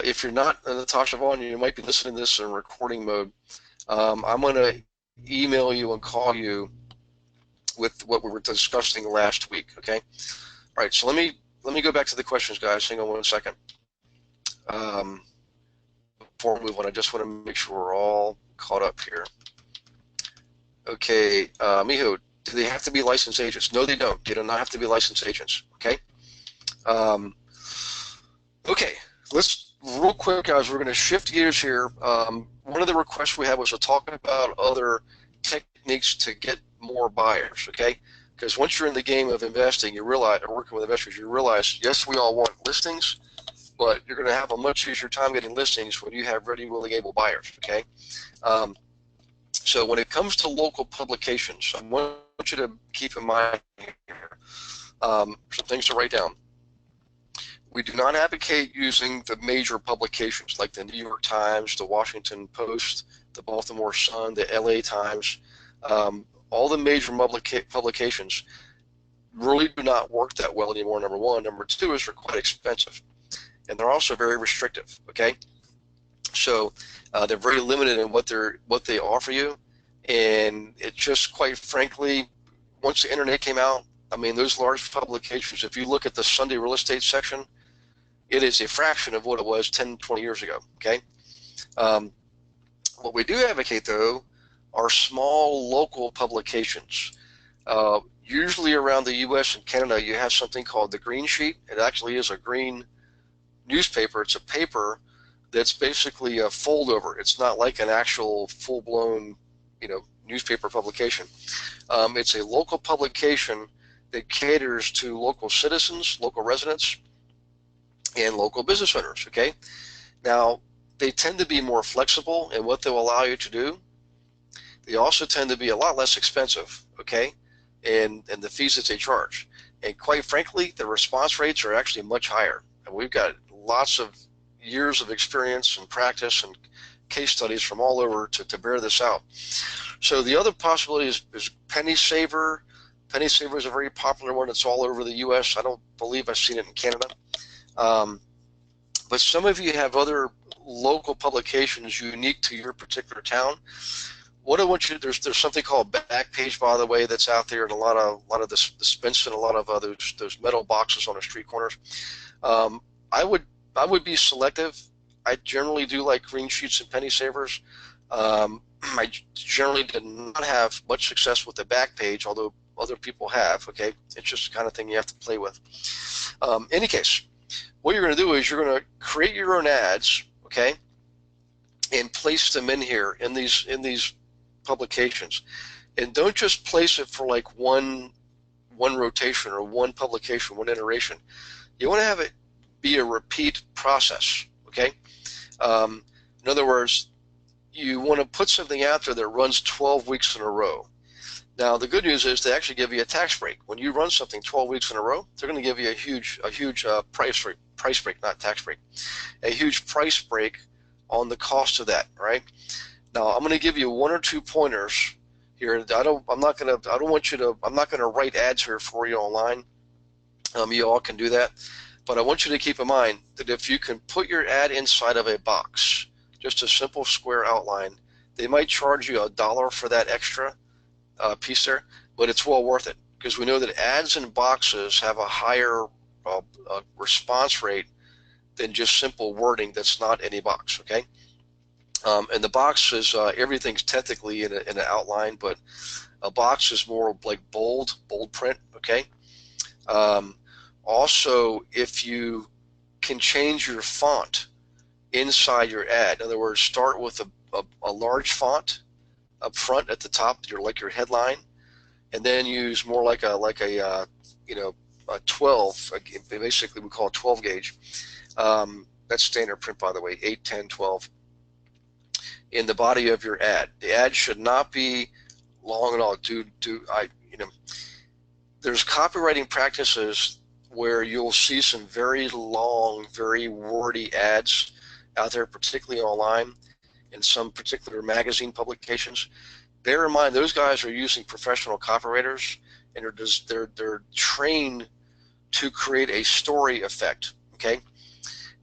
If you're not Natasha Vaughn, you might be listening to this in recording mode. I'm going to email you and call you with what we were discussing last week. Okay. All right. So let me go back to the questions, guys. Hang on 1 second. Before we move on, I just want to make sure we're all caught up here. Okay, Miho, do they have to be licensed agents? No, they don't. They do not have to be licensed agents. Okay. Okay. Let's real quick, guys. We're going to shift gears here. One of the requests we had was to talk about other techniques to get more buyers. Okay. Because once you're in the game of investing, you realize, or working with investors, you realize, yes, we all want listings, but you're going to have a much easier time getting listings when you have ready, willing, able buyers, okay? So when it comes to local publications, I want you to keep in mind here some things to write down. We do not advocate using the major publications like the New York Times, the Washington Post, the Baltimore Sun, the LA Times. All the major publications really do not work that well anymore, number one. Number two is they're quite expensive, and they're also very restrictive, okay? So they're very limited in what they offer you, and it just, quite frankly, once the internet came out, I mean, those large publications, if you look at the Sunday real estate section, it is a fraction of what it was 10, 20 years ago, okay? What we do advocate, though, are small local publications. Usually around the U.S. and Canada, you have something called the Green Sheet. It actually is a green newspaper. It's a paper that's basically a fold over. It's not like an actual full-blown, newspaper publication. It's a local publication that caters to local citizens, local residents, and local business owners, okay? Now, they tend to be more flexible in what they'll allow you to do. They also tend to be a lot less expensive, okay, and the fees that they charge. And quite frankly, the response rates are actually much higher. And we've got lots of years of experience and practice and case studies from all over to bear this out. So the other possibility is Penny Saver. Penny Saver is a very popular one. It's all over the U.S. I don't believe I've seen it in Canada. But some of you have other local publications unique to your particular town. What I want you to, there's something called Backpage, by the way, that's out there, and a lot of the dispense and a lot of those metal boxes on the street corners. I would be selective. I generally do like Green Sheets and Penny Savers. I generally did not have much success with the Backpage, although other people have. Okay, it's just the kind of thing you have to play with. Any case, what you're going to do is you're going to create your own ads, okay, and place them in here in these publications, and don't just place it for like one rotation or one publication, one iteration. You want to have it be a repeat process, okay? In other words, you want to put something out there that runs 12 weeks in a row. Now, the good news is they actually give you a tax break. When you run something 12 weeks in a row, they're going to give you a huge price break, not tax break, a huge price break on the cost of that, right? Now, I'm going to give you one or two pointers here. I'm not going to write ads here for you online. You all can do that. But I want you to keep in mind that if you can put your ad inside of a box, just a simple square outline, they might charge you $1 for that extra piece there, but it's well worth it, because we know that ads in boxes have a higher response rate than just simple wording that's not in a box, okay? And the box is, everything's technically in an outline, but a box is more like bold print, okay? Also, if you can change your font inside your ad, in other words, start with a large font up front at the top, your headline, and then use more like a 12, basically we call it 12 gauge. That's standard print, by the way, 8, 10, 12. In the body of your ad. The ad should not be long at all. There's copywriting practices where you'll see some very long, very wordy ads out there, particularly online in some particular magazine publications. Bear in mind, those guys are using professional copywriters, and they're trained to create a story effect, okay?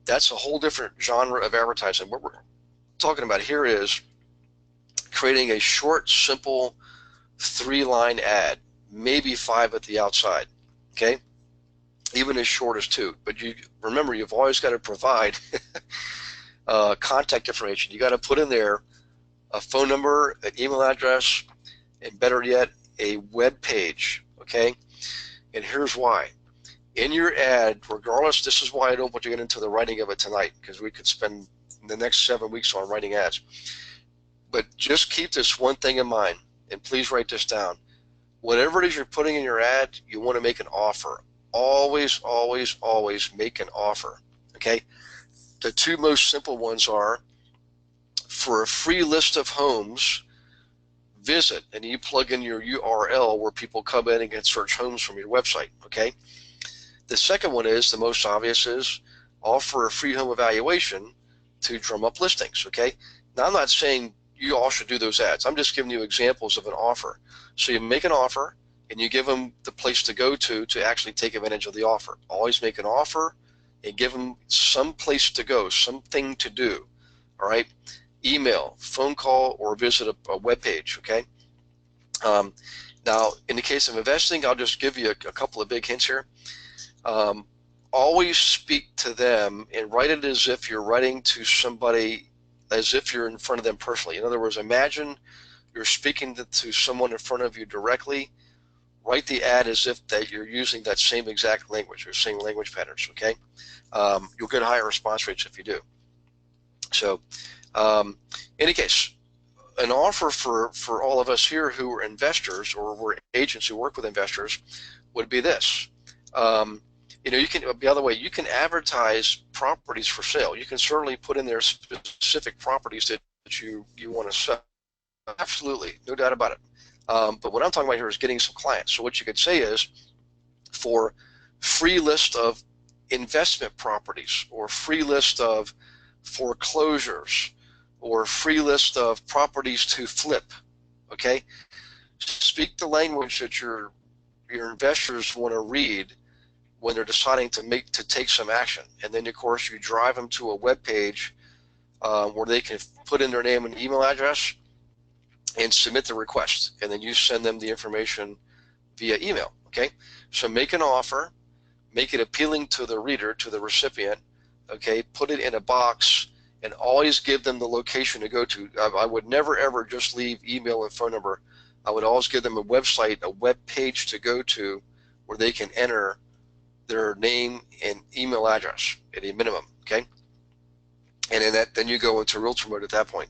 That's a whole different genre of advertising. What we're talking about here is creating a short, simple 3-line ad, maybe 5 at the outside, okay? Even as short as 2. But remember, you've always got to provide contact information. You got to put in there a phone number, an email address, and better yet, a web page, okay? And here's why. In your ad, regardless, this is why I don't want to get into the writing of it tonight, because we could spend the next 7 weeks on writing ads. But just keep this one thing in mind, and please write this down. whatever it is you're putting in your ad, you want to make an offer. Always, always, always make an offer. Okay. The two most simple ones are, for a free list of homes, visit, and you plug in your URL where people come in and can search homes from your website. Okay. The second one is, the most obvious, is offer a free home evaluation to drum up listings. Okay. Now, I'm not saying you all should do those ads. I'm just giving you examples of an offer. So you make an offer and you give them the place to go to actually take advantage of the offer. Always make an offer and give them some place to go, something to do. All right. Email, phone call, or visit a web page. Okay. Now, in the case of investing, I'll just give you a couple of big hints here. Always speak to them and write it as if you're writing to somebody, as if you're in front of them personally. In other words, imagine you're speaking to someone in front of you directly. Write the ad as if that you're using that same exact language or same language patterns. Okay, you'll get higher response rates if you do. So, in any case, an offer for all of us here who are investors, or we're agents who work with investors, would be this. You know, you can, by the way, you can advertise properties for sale. You can certainly put in there specific properties that you want to sell. Absolutely, no doubt about it. But what I'm talking about here is getting some clients. So what you could say is, for free list of investment properties, or free list of foreclosures, or free list of properties to flip. Okay, speak the language that your investors want to read when they're deciding to take some action. And then, of course, you drive them to a web page where they can put in their name and email address and submit the request, and then you send them the information via email. Okay, so make an offer, make it appealing to the reader, to the recipient. Okay, put it in a box, and always give them the location to go to. I would never ever just leave email and phone number. I would always give them a website, a web page to go to, where they can enter their name and email address at a minimum. Okay, and then you go into realtor mode at that point.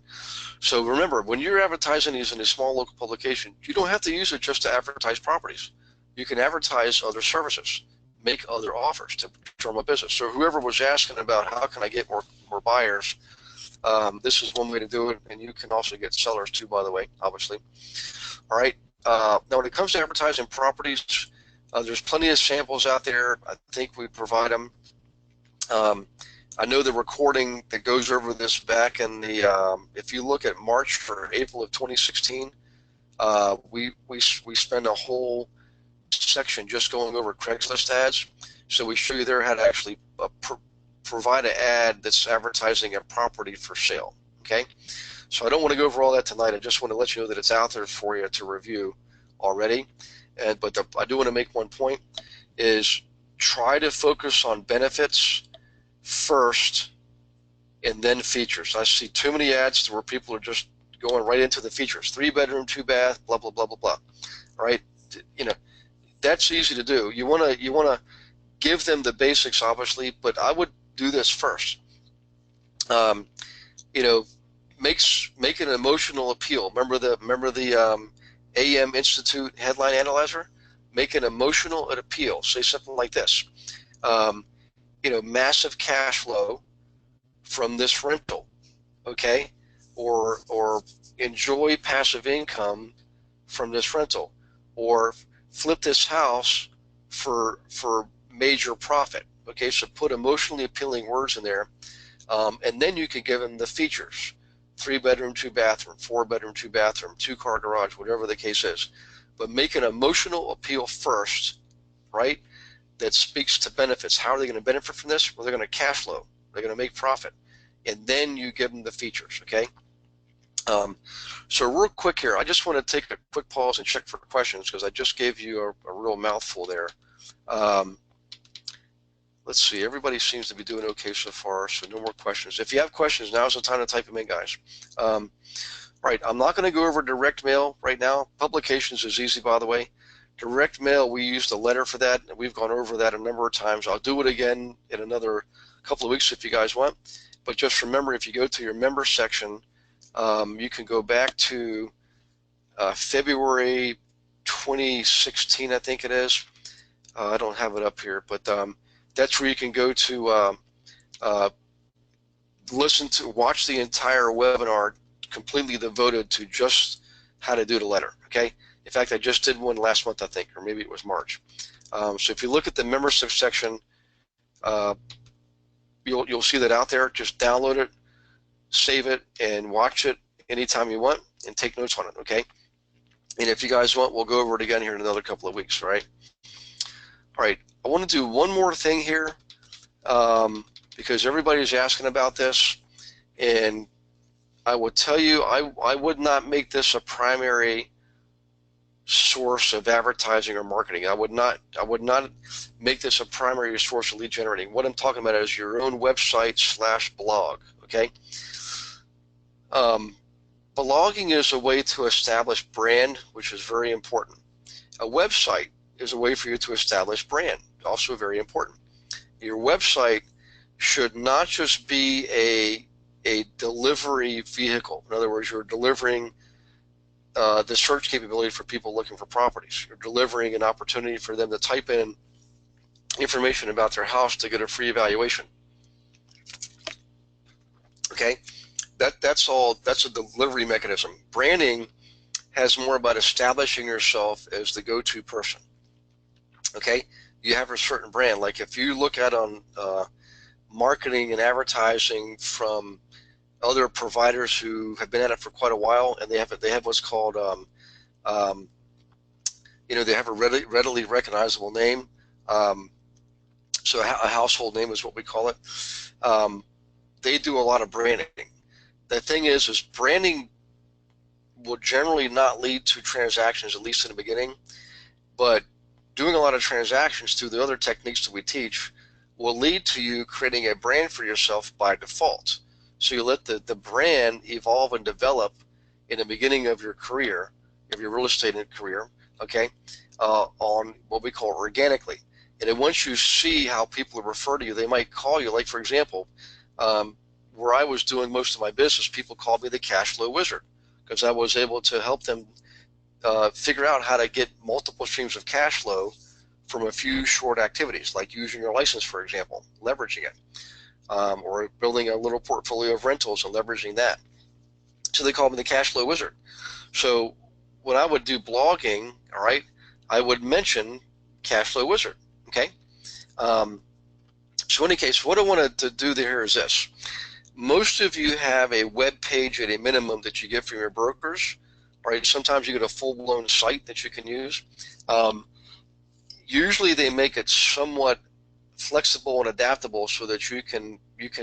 So remember, when you're advertising these in a small local publication, you don't have to use it just to advertise properties. You can advertise other services, make other offers to drum up business. So whoever was asking about how can I get more buyers, this is one way to do it, and you can also get sellers too, by the way, obviously. All right. Now, when it comes to advertising properties, there's plenty of samples out there. I think we provide them. I know the recording that goes over this back in the, if you look at March or April of 2016, we spend a whole section just going over Craigslist ads. So we show you there how to actually provide an ad that's advertising a property for sale. Okay, so I don't want to go over all that tonight. I just want to let you know that it's out there for you to review already. But I do want to make one point, is try to focus on benefits first and then features. I see too many ads where people are just going right into the features. 3-bedroom, 2-bath, blah, blah, blah, blah, blah. All right, you know, that's easy to do. You want to give them the basics, obviously, but I would do this first. You know, make an emotional appeal. Remember the AM Institute headline analyzer? Make an emotional appeal. Say something like this. You know, massive cash flow from this rental, okay? Or enjoy passive income from this rental, or flip this house for major profit. Okay, so put emotionally appealing words in there, and then you can give them the features: 3-bedroom, 2-bathroom, 4-bedroom, 2-bathroom, 2-car garage, whatever the case is. But make an emotional appeal first, right? That speaks to benefits. How are they going to benefit from this? Well, they're going to cash flow. They're going to make profit. And then you give them the features, okay? So real quick here, I just want to take a quick pause and check for questions, because I just gave you a real mouthful there. Let's see, everybody seems to be doing okay so far, so no more questions. If you have questions, now's the time to type them in, guys. Right, I'm not going to go over direct mail right now. Publications is easy, by the way. Direct mail, we used a letter for that, and we've gone over that a number of times. I'll do it again in another couple of weeks if you guys want. But just remember, if you go to your member section, you can go back to February 2016, I think it is. I don't have it up here, but that's where you can go to watch the entire webinar completely devoted to just how to do the letter, okay? In fact, I just did one last month, I think, or maybe it was March. So if you look at the membership section, you'll see that out there. Just download it, save it, and watch it anytime you want, and take notes on it, okay? And if you guys want, we'll go over it again here in another couple of weeks, all right? All right, I want to do one more thing here because everybody's asking about this, and I will tell you, I would not make this a primary source of advertising or marketing. I would not make this a primary source of lead generating. What I'm talking about is your own website / blog, okay? Blogging is a way to establish brand, which is very important. A website is a way for you to establish brand, also very important. Your website should not just be a delivery vehicle. In other words, you're delivering the search capability for people looking for properties. You're delivering an opportunity for them to type in information about their house to get a free evaluation. Okay, that's a delivery mechanism. Branding has more about establishing yourself as the go-to person. Okay, you have a certain brand. Like if you look at on marketing and advertising from other providers who have been at it for quite a while, and they have what's called they have a readily recognizable name. So a household name is what we call it. They do a lot of branding. The thing is branding will generally not lead to transactions, at least in the beginning, but doing a lot of transactions through the other techniques that we teach will lead to you creating a brand for yourself by default. So you let the brand evolve and develop in the beginning of your career, of your real estate career, okay, on what we call organically. And then once you see how people refer to you, they might call you. Like, for example, where I was doing most of my business, people called me the cash flow wizard because I was able to help them figure out how to get multiple streams of cash flow from a few short activities, like using your license, for example, leveraging it, or building a little portfolio of rentals and leveraging that. So they called me the cash flow wizard. So when I would do blogging, all right, I would mention cash flow wizard, okay? So in any case, what I wanted to do here is this. Most of you have a web page at a minimum that you get from your brokers, right? Sometimes you get a full-blown site that you can use. Usually they make it somewhat flexible and adaptable so that you can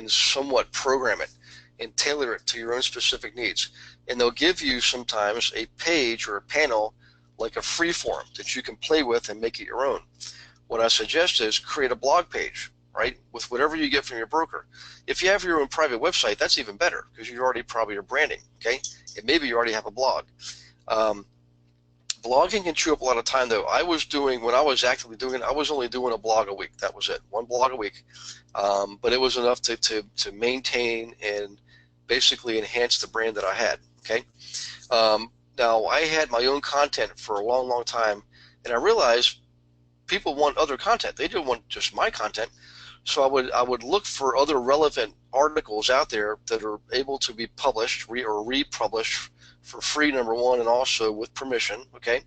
somewhat program it and tailor it to your own specific needs. And they'll give you sometimes a page or a panel like a free form that you can play with and make it your own. What I suggest is create a blog page, right, with whatever you get from your broker. If you have your own private website, that's even better because you already probably are branding, okay? And maybe you already have a blog. Blogging can chew up a lot of time, though. When I was actively doing it, I was only doing a blog a week. That was it, one blog a week. But it was enough to maintain and basically enhance the brand that I had, okay? Now, I had my own content for a long, long time, and I realized people want other content. They don't want just my content. So I would look for other relevant articles out there that are able to be published or republished for free, number one, and also with permission, okay?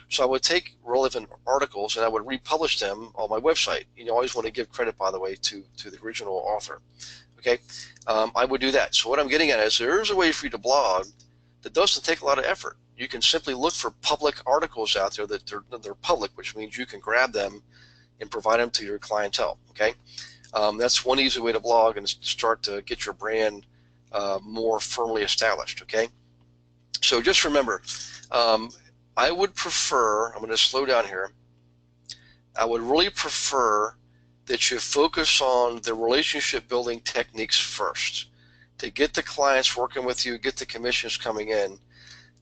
So I would take relevant articles and I would republish them on my website. You always want to give credit, by the way, to the original author, okay? I would do that. So what I'm getting at is there's a way for you to blog that doesn't take a lot of effort. You can simply look for public articles out there that they're public, which means you can grab them and provide them to your clientele, okay? That's one easy way to blog and start to get your brand more firmly established, okay? So just remember, I would prefer, I'm going to slow down here, I would really prefer that you focus on the relationship building techniques first to get the clients working with you, get the commissions coming in.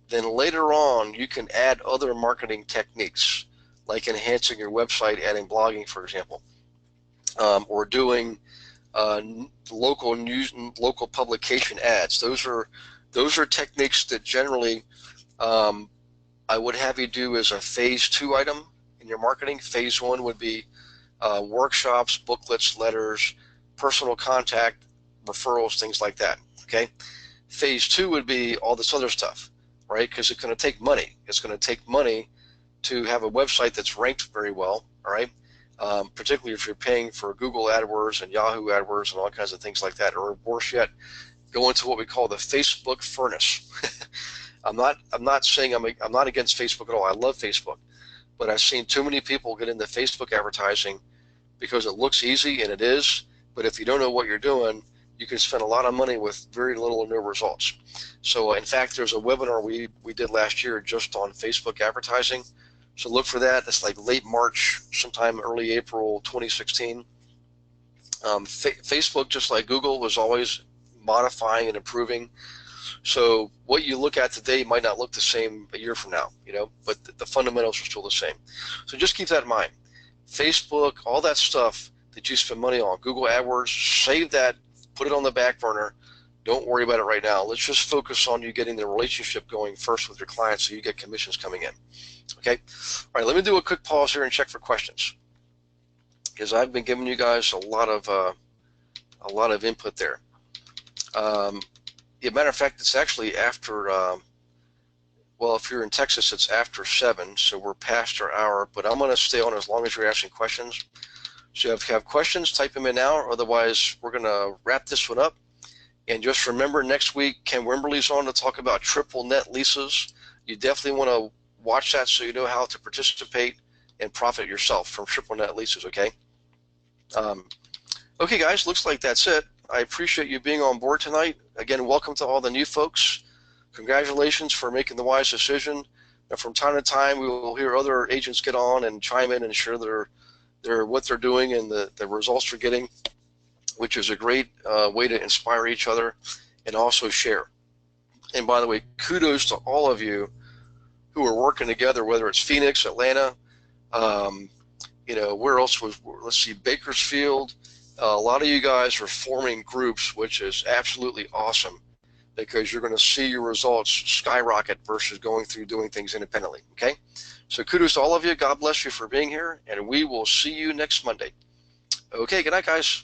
Then later on, you can add other marketing techniques like enhancing your website, adding blogging, for example, or doing local news, local publication ads. Those are techniques that generally I I would have you do as a phase 2 item in your marketing. Phase 1 would be workshops, booklets, letters, personal contact, referrals, things like that. Okay. Phase 2 would be all this other stuff, right? Because it's going to take money. It's going to take money to have a website that's ranked very well, all right? Particularly if you're paying for Google AdWords and Yahoo AdWords and all kinds of things like that, or worse yet, go into what we call the Facebook furnace. I'm not saying I'm not against Facebook at all. I love Facebook, but I've seen too many people get into Facebook advertising because it looks easy, and it is. But if you don't know what you're doing, you can spend a lot of money with very little or no results. So in fact, there's a webinar we did last year just on Facebook advertising. So look for that. It's like late March, sometime early April 2016. Facebook, just like Google, was always modifying and improving. So what you look at today might not look the same a year from now, but the fundamentals are still the same. So just keep that in mind. Facebook, all that stuff that you spend money on, Google AdWords, save that, put it on the back burner. Don't worry about it right now. Let's just focus on you getting the relationship going first with your clients so you get commissions coming in. Okay? All right, let me do a quick pause here and check for questions, because I've been giving you guys a lot of input there. As a matter of fact, it's actually after, well, if you're in Texas, it's after 7, so we're past our hour, but I'm going to stay on as long as you're asking questions. So if you have questions, type them in now. Otherwise, we're going to wrap this one up. And just remember, next week, Ken Wimberly's on to talk about triple net leases. You definitely want to watch that so you know how to participate and profit yourself from triple net leases, okay? Okay, guys, looks like that's it. I appreciate you being on board tonight. Again, welcome to all the new folks. Congratulations for making the wise decision. And from time to time, we will hear other agents get on and chime in and share what they're doing and the results they're getting, which is a great way to inspire each other and also share. And by the way, kudos to all of you who are working together, whether it's Phoenix, Atlanta, where else was, let's see, Bakersfield. A lot of you guys are forming groups, which is absolutely awesome, because you're going to see your results skyrocket versus going through doing things independently, okay? So kudos to all of you. God bless you for being here, and we will see you next Monday. Okay, good night, guys.